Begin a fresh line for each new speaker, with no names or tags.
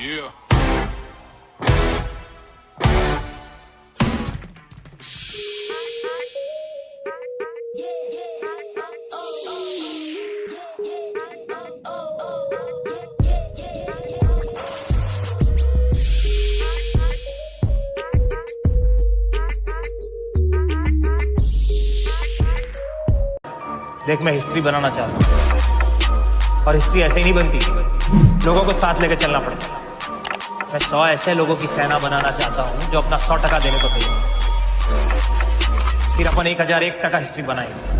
Yeah.
देख, मैं history बनाना चाहता हूँ और हिस्ट्री ऐसे ही नहीं बनती, लोगों को साथ लेकर चलना पड़ता है। मैं 100 ऐसे लोगों की सेना बनाना चाहता हूँ जो अपना 100% देने को तैयार, फिर अपन 1001% हिस्ट्री बनाएंगे।